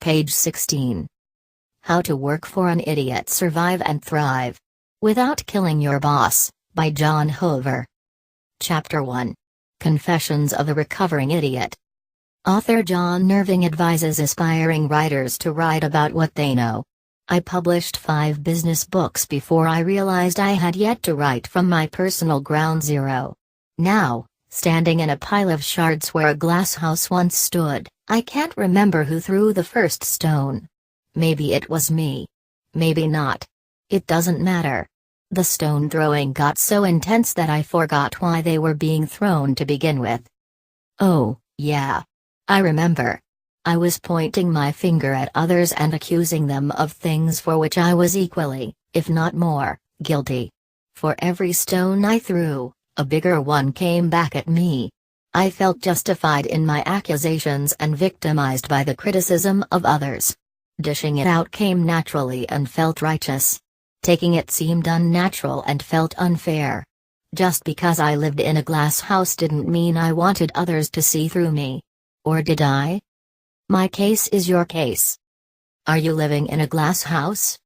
Page 16. How to Work for an Idiot, Survive and Thrive Without Killing Your Boss, by John Hoover. Chapter 1. Confessions of a Recovering Idiot. Author John Irving advises aspiring writers to write about what they know. I published 5 business books before I realized I had yet to write from my personal ground zero. Now, standing in a pile of shards where a glass house once stood, I can't remember who threw the first stone. Maybe it was me. Maybe not. It doesn't matter. The stone throwing got so intense that I forgot why they were being thrown to begin with. Oh, yeah. I remember. I was pointing my finger at others and accusing them of things for which I was equally, if not more, guilty. For every stone I threw, a bigger one came back at me. I felt justified in my accusations and victimized by the criticism of others. Dishing it out came naturally and felt righteous. Taking it seemed unnatural and felt unfair. Just because I lived in a glass house didn't mean I wanted others to see through me. Or did I? My case is your case. Are you living in a glass house?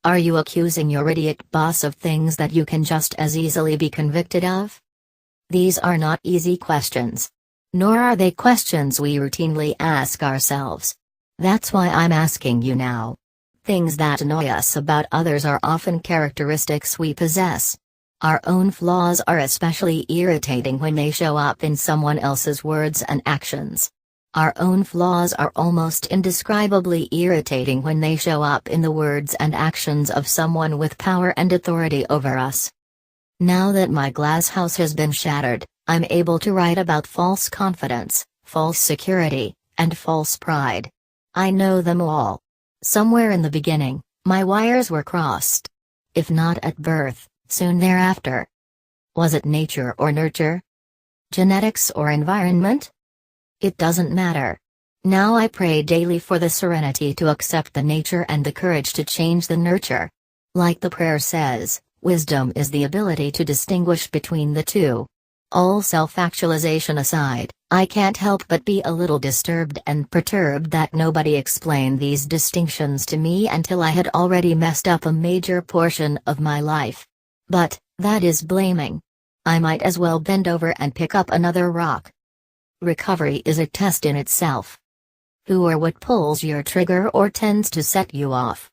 Are you accusing your idiot boss of things that you can just as easily be convicted of? These are not easy questions. Nor are they questions we routinely ask ourselves. That's why I'm asking you now. Things that annoy us about others are often characteristics we possess. Our own flaws are especially irritating when they show up in someone else's words and actions. Our own flaws are almost indescribably irritating when they show up in the words and actions of someone with power and authority over us. Now that my glass house has been shattered, I'm able to write about false confidence, false security, and false pride. I know them all. Somewhere in the beginning, my wires were crossed. If not at birth, soon thereafter. Was it nature or nurture? Genetics or environment? It doesn't matter. Now I pray daily for the serenity to accept the nature and the courage to change the nurture. Like the prayer says, wisdom is the ability to distinguish between the two. All self-actualization aside, I can't help but be a little disturbed and perturbed that nobody explained these distinctions to me until I had already messed up a major portion of my life. But, that is blaming. I might as well bend over and pick up another rock. Recovery is a test in itself. Who or what pulls your trigger or tends to set you off?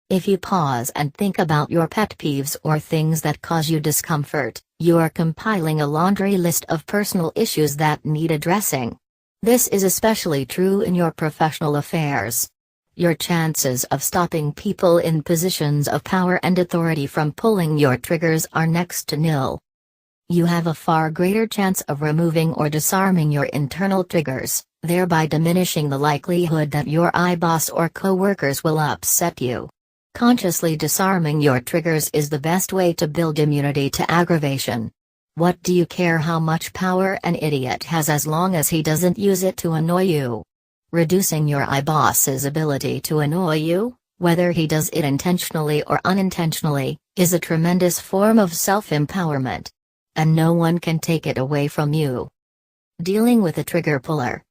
If you pause and think about your pet peeves or things that cause you discomfort, you are compiling a laundry list of personal issues that need addressing. This is especially true in your professional affairs. Your chances of stopping people in positions of power and authority from pulling your triggers are next to nil. You have a far greater chance of removing or disarming your internal triggers, thereby diminishing the likelihood that your boss or co-workers will upset you. Consciously disarming your triggers is the best way to build immunity to aggravation. What do you care how much power an idiot has as long as he doesn't use it to annoy you? Reducing your boss's ability to annoy you, whether he does it intentionally or unintentionally, is a tremendous form of self-empowerment. And no one can take it away from you. Dealing with a trigger puller.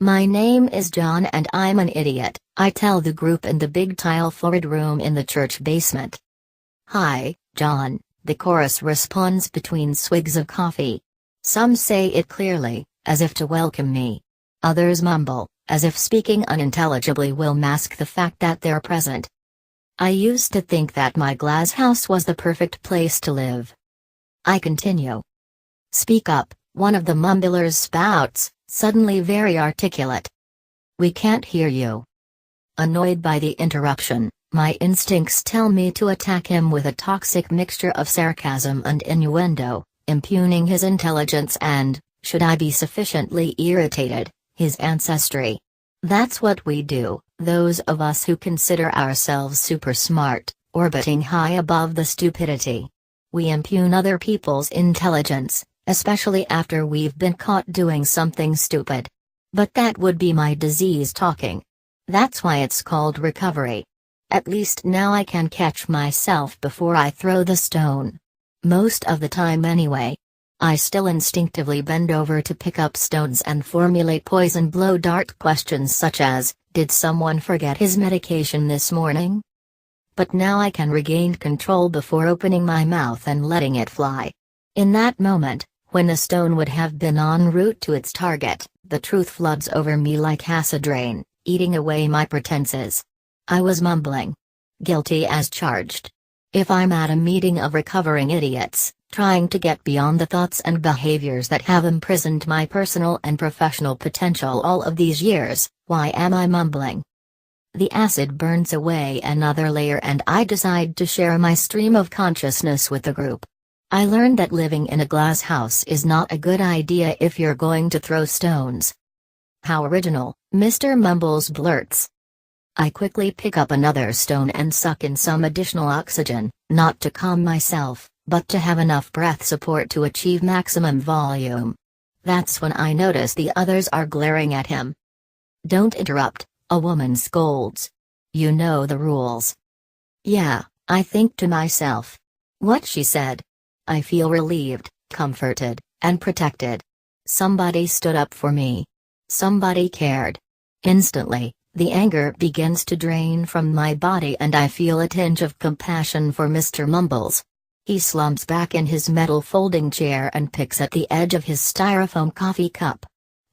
My name is John and I'm an idiot, I tell the group in the big tile-floored room in the church basement. Hi, John, the chorus responds between swigs of coffee. Some say it clearly, as if to welcome me. Others mumble, as if speaking unintelligibly will mask the fact that they're present. I used to think that my glass house was the perfect place to live. I continue. Speak up, one of the mumblers spouts, suddenly very articulate. We can't hear you. Annoyed by the interruption, my instincts tell me to attack him with a toxic mixture of sarcasm and innuendo, impugning his intelligence and, should I be sufficiently irritated, his ancestry. That's what we do, those of us who consider ourselves super smart, orbiting high above the stupidity. We impugn other people's intelligence, especially after we've been caught doing something stupid. But that would be my disease talking. That's why it's called recovery. At least now I can catch myself before I throw the stone. Most of the time anyway. I still instinctively bend over to pick up stones and formulate poison blow dart questions such as, Did someone forget his medication this morning? But now I can regain control before opening my mouth and letting it fly. In that moment, when the stone would have been en route to its target, the truth floods over me like acid rain, eating away my pretenses. I was mumbling. Guilty as charged. If I'm at a meeting of recovering idiots, trying to get beyond the thoughts and behaviors that have imprisoned my personal and professional potential all of these years, why am I mumbling? The acid burns away another layer and I decide to share my stream of consciousness with the group. I learned that living in a glass house is not a good idea if you're going to throw stones. How original, Mr. Mumbles blurts. I quickly pick up another stone and suck in some additional oxygen, not to calm myself, but to have enough breath support to achieve maximum volume. That's when I notice the others are glaring at him. Don't interrupt, a woman scolds. You know the rules. Yeah, I think to myself. What she said. I feel relieved, comforted, and protected. Somebody stood up for me. Somebody cared. Instantly, the anger begins to drain from my body and I feel a tinge of compassion for Mr. Mumbles. He slumps back in his metal folding chair and picks at the edge of his styrofoam coffee cup.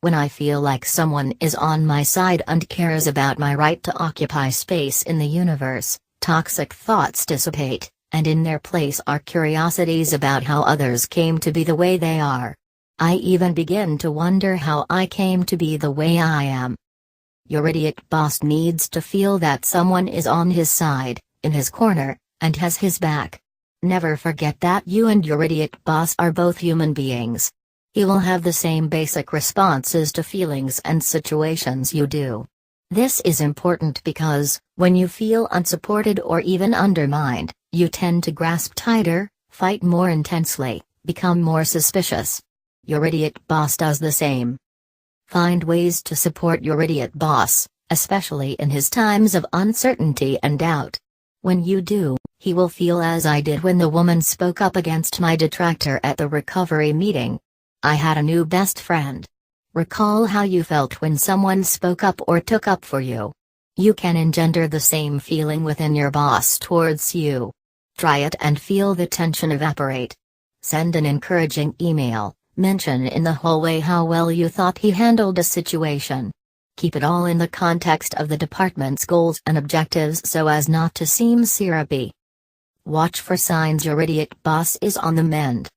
When I feel like someone is on my side and cares about my right to occupy space in the universe, toxic thoughts dissipate, and in their place are curiosities about how others came to be the way they are. I even begin to wonder how I came to be the way I am. Your idiot boss needs to feel that someone is on his side, in his corner, and has his back. Never forget that you and your idiot boss are both human beings. He will have the same basic responses to feelings and situations you do. This is important because, when you feel unsupported or even undermined, you tend to grasp tighter, fight more intensely, become more suspicious. Your idiot boss does the same. Find ways to support your idiot boss, especially in his times of uncertainty and doubt. When you do, he will feel as I did when the woman spoke up against my detractor at the recovery meeting. I had a new best friend. Recall how you felt when someone spoke up or took up for you. You can engender the same feeling within your boss towards you. Try it and feel the tension evaporate. Send an encouraging email, mention in the hallway how well you thought he handled a situation. Keep it all in the context of the department's goals and objectives so as not to seem syrupy. Watch for signs your idiot boss is on the mend.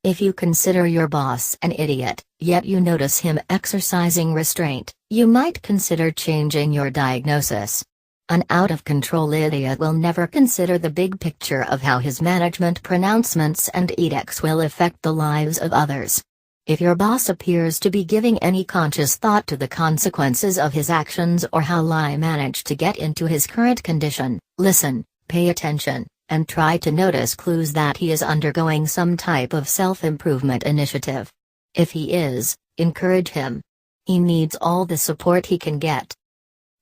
If you consider your boss an idiot, yet you notice him exercising restraint, you might consider changing your diagnosis. An out-of-control idiot will never consider the big picture of how his management pronouncements and edicts will affect the lives of others. If your boss appears to be giving any conscious thought to the consequences of his actions or how I managed to get into his current condition, listen, pay attention, and try to notice clues that he is undergoing some type of self-improvement initiative. If he is, encourage him. He needs all the support he can get.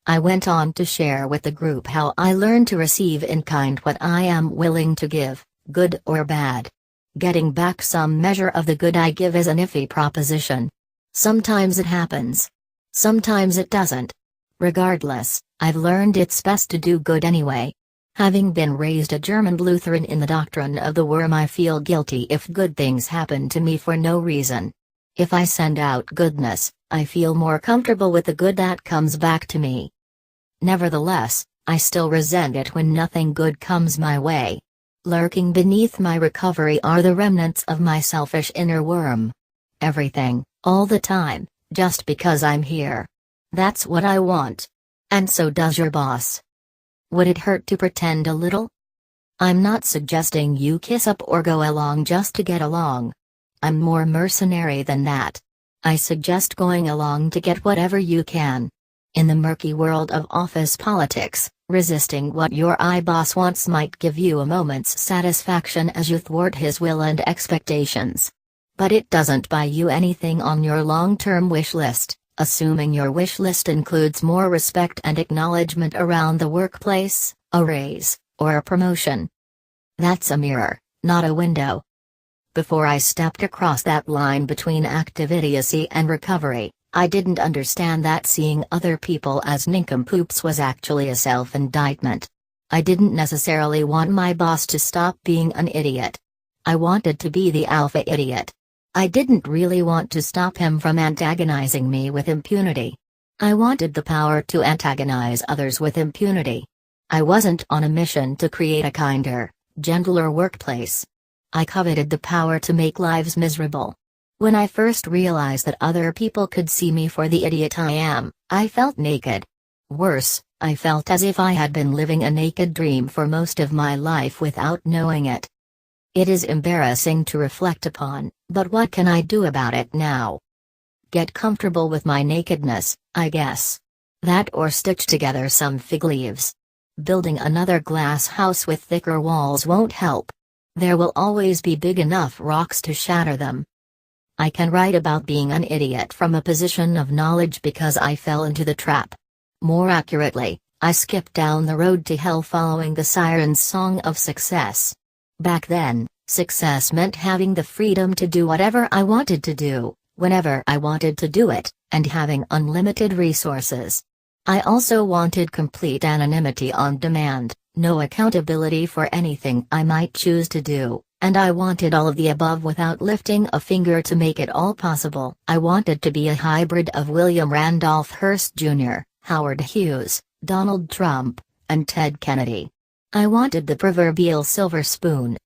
I went on to share with the group how I learned to receive in kind what I am willing to give, good or bad. Getting back some measure of the good I give is an iffy proposition. Sometimes it happens. Sometimes it doesn't. Regardless, I've learned it's best to do good anyway. Having been raised a German Lutheran in the doctrine of the worm, I feel guilty if good things happen to me for no reason. If I send out goodness, I feel more comfortable with the good that comes back to me. Nevertheless, I still resent it when nothing good comes my way. Lurking beneath my recovery are the remnants of my selfish inner worm. Everything, all the time, just because I'm here. That's what I want. And so does your boss. Would it hurt to pretend a little? I'm not suggesting you kiss up or go along just to get along. I'm more mercenary than that. I suggest going along to get whatever you can. In the murky world of office politics, resisting what your boss wants might give you a moment's satisfaction as you thwart his will and expectations. But it doesn't buy you anything on your long-term wish list, assuming your wish list includes more respect and acknowledgement around the workplace, a raise, or a promotion. That's a mirror, not a window. Before I stepped across that line between active idiocy and recovery, I didn't understand that seeing other people as nincompoops was actually a self-indictment. I didn't necessarily want my boss to stop being an idiot. I wanted to be the alpha idiot. I didn't really want to stop him from antagonizing me with impunity. I wanted the power to antagonize others with impunity. I wasn't on a mission to create a kinder, gentler workplace. I coveted the power to make lives miserable. When I first realized that other people could see me for the idiot I am, I felt naked. Worse, I felt as if I had been living a naked dream for most of my life without knowing it. It is embarrassing to reflect upon, but what can I do about it now? Get comfortable with my nakedness, I guess. That or stitch together some fig leaves. Building another glass house with thicker walls won't help. There will always be big enough rocks to shatter them. I can write about being an idiot from a position of knowledge because I fell into the trap. More accurately, I skipped down the road to hell following the siren's song of success. Back then, success meant having the freedom to do whatever I wanted to do, whenever I wanted to do it, and having unlimited resources. I also wanted complete anonymity on demand, no accountability for anything I might choose to do, and I wanted all of the above without lifting a finger to make it all possible. I wanted to be a hybrid of William Randolph Hearst Jr., Howard Hughes, Donald Trump, and Ted Kennedy. I wanted the proverbial silver spoon.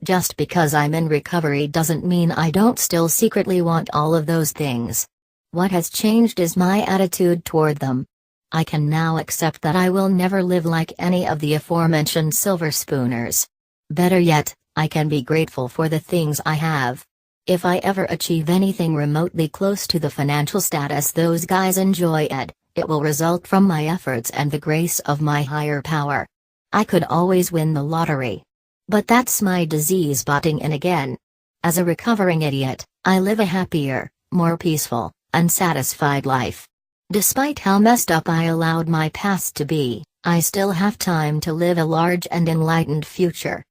Just because I'm in recovery doesn't mean I don't still secretly want all of those things. What has changed is my attitude toward them. I can now accept that I will never live like any of the aforementioned silver spooners. Better yet, I can be grateful for the things I have. If I ever achieve anything remotely close to the financial status those guys enjoy, it will result from my efforts and the grace of my higher power. I could always win the lottery. But that's my disease butting in again. As a recovering idiot, I live a happier, more peaceful, and satisfied life. Despite how messed up I allowed my past to be, I still have time to live a large and enlightened future.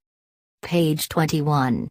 Page 21.